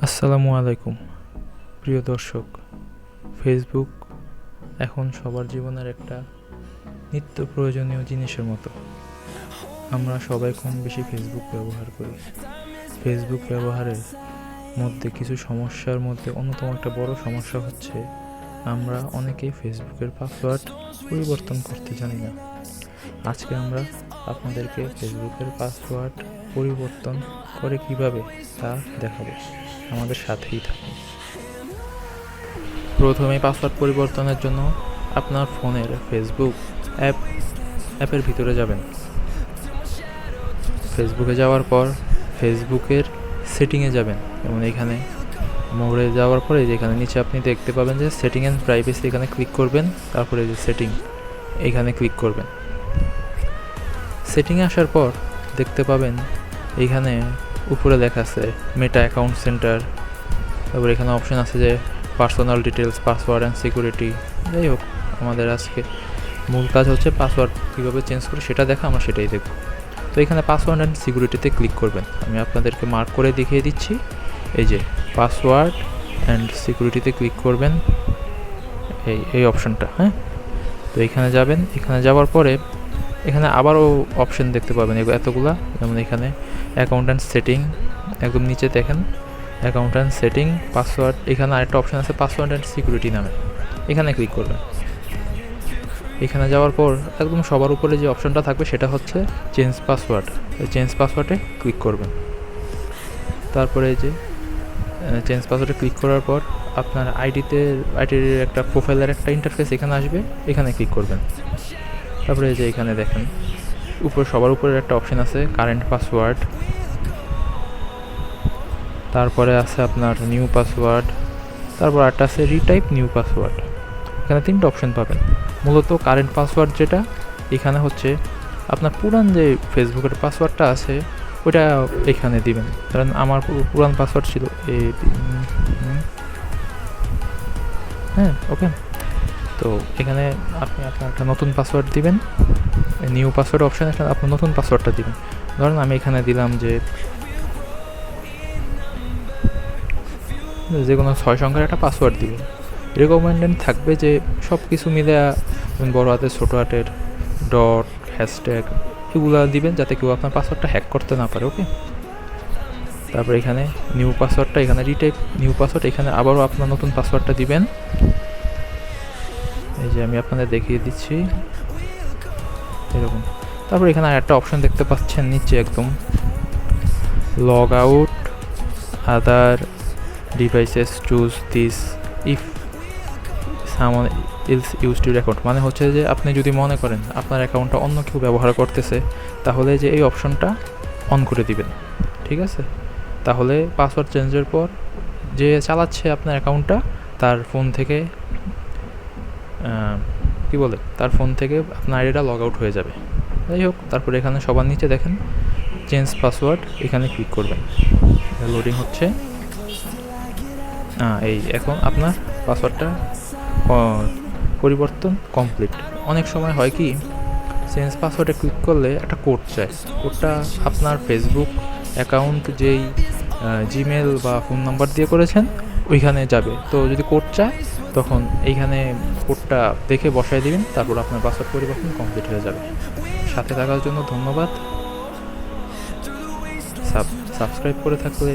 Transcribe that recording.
আসসালামু আলাইকুম প্রিয় দর্শক। ফেসবুক এখন সবার জীবনের একটা নিত্য প্রয়োজনীয় জিনিসের মতো। আমরা সবাই কম বেশি ফেসবুক ব্যবহার করি। ফেসবুক ব্যবহারের মধ্যে কিছু সমস্যার মধ্যে অন্যতম একটা বড় সমস্যা হচ্ছে আমরা অনেকেই ফেসবুকের পাসওয়ার্ড পরিবর্তন করতে জানি না। আজকে আমরা আপনাদেরকে ফেসবুকের পাসওয়ার্ড পরিবর্তন করে কিভাবে তা দেখাবো। আমাদের সাথেই থাকুন। প্রথমে পাসওয়ার্ড পরিবর্তনের জন্য আপনার ফোনের ফেসবুক অ্যাপের ভিতরে যাবেন। ফেসবুকে যাওয়ার পর ফেসবুকের সেটিংয়ে যাবেন। যেমন এখানে মোড়ে যাওয়ার পরে যেখানে নিচে আপনি দেখতে পাবেন যে সেটিং অ্যান্ড প্রাইভেসি, এখানে ক্লিক করবেন। তারপরে যে সেটিং, এখানে ক্লিক করবেন। সেটিংয়ে আসার পর দেখতে পাবেন এইখানে উপরে লেখা আছে মেটা অ্যাকাউন্ট সেন্টার। তারপর এখানে অপশন আছে যে personal details, password and security. যাই হোক, আমাদের আজকে মূল কাজ হচ্ছে পাসওয়ার্ড কীভাবে চেঞ্জ করে সেটা দেখা, আমরা সেটাই দেখব। তো এখানে পাসওয়ার্ড অ্যান্ড সিকিউরিটিতে ক্লিক করবেন। আমি আপনাদেরকে মার্ক করে দেখিয়ে দিচ্ছি। এই যে পাসওয়ার্ড অ্যান্ড সিকিউরিটিতে ক্লিক করবেন, এই অপশনটা। হ্যাঁ, তো এখানে যাবেন। এখানে যাওয়ার পরে এখানে আবারও অপশন দেখতে পাবেন এতগুলা। যেমন এখানে অ্যাকাউন্ট অ্যান্ড সেটিং, একদম নিচে দেখেন অ্যাকাউন্ট অ্যান্ড সেটিং, পাসওয়ার্ড। এখানে আরেকটা অপশন আছে পাসওয়ার্ড অ্যান্ড সিকিউরিটি নামে, এখানে ক্লিক করবেন। এখানে যাওয়ার পর একদম সবার উপরে যে অপশনটা থাকবে সেটা হচ্ছে চেঞ্জ পাসওয়ার্ড। চেঞ্জ পাসওয়ার্ডে ক্লিক করবেন। তারপরে এই যে চেঞ্জ পাসওয়ার্ডে ক্লিক করার পর আপনার আইডির একটা প্রোফাইলের একটা ইন্টারফেস এখানে আসবে, এখানে ক্লিক করবেন। তারপরে এই যে এখানে দেখেন উপরে সবার উপরে একটা অপশন আছে কারেন্ট পাসওয়ার্ড। তারপরে আছে আপনার নিউ পাসওয়ার্ড। তারপর একটা আছে রিটাইপ নিউ পাসওয়ার্ড। এখানে তিনটা অপশন পাবেন। মূলত কারেন্ট পাসওয়ার্ড যেটা, এখানে হচ্ছে আপনার পুরান যে ফেসবুকের পাসওয়ার্ডটা আছে ওইটা এখানে দিবেন। কারণ আমার পুরান পাসওয়ার্ড ছিল হ্যাঁ, ওকে। তো এখানে আপনি আপনার একটা নতুন পাসওয়ার্ড দিবেন। নিউ পাসওয়ার্ড অপশানে আপনার নতুন পাসওয়ার্ডটা দিবেন। ধরেন আমি এখানে দিলাম যে কোনো 6 সংখ্যার একটা পাসওয়ার্ড দিবেন। রেকমেন্ডেড থাকবে যে সব কিছু মিলে বড় হাতের ছোটো হাতের ডট হ্যাশট্যাগ এগুলো দিবেন, যাতে কেউ আপনার পাসওয়ার্ডটা হ্যাক করতে না পারে। ওকে। তারপর এখানে নিউ পাসওয়ার্ডটা, এখানে রিটাইপ নিউ পাসওয়ার্ড, এখানে আবারও আপনার নতুন পাসওয়ার্ডটা দিবেন। এই যে আমি আপনাদের দেখিয়ে দিচ্ছি এরকম। তারপর এখানে একটা অপশন দেখতে পাচ্ছেন নিচে একদম, log out other devices, choose this if someone else used your account. মানে হচ্ছে যে আপনি যদি মনে করেন আপনার অ্যাকাউন্টটা অন্য কেউ ব্যবহার করতেছে, তাহলে যে এই অপশনটা অন করে দিবেন। ঠিক আছে? তাহলে পাসওয়ার্ড চেঞ্জের পর যে চালাচ্ছে আপনার অ্যাকাউন্টটা তার ফোন থেকে তার ফোন থেকে আপনার আইডিটা লগ আউট হয়ে যাবে। যাই হোক, তারপরে এখানে সবার নিচে দেখেন চেঞ্জ পাসওয়ার্ড, এখানে ক্লিক করবেন। লোডিং হচ্ছে। এই এখন আপনার পাসওয়ার্ডটা পরিবর্তন কমপ্লিট। অনেক সময় হয় কি, চেঞ্জ পাসওয়ার্ডে ক্লিক করলে একটা কোড চায়। কোডটা আপনার ফেসবুক অ্যাকাউন্ট যেই জিমেল বা ফোন নাম্বার দিয়ে করেছেন ওইখানে যাবে। তো যদি কোড চায় তখন এইখানে কোডটা দেখে বসায় দিবেন, তারপর আপনার পাসওয়ার্ড পরিবর্তন কমপ্লিট হয়ে যাবে। সাথে থাকার জন্য ধন্যবাদ। সাবস্ক্রাইব করে থাকলে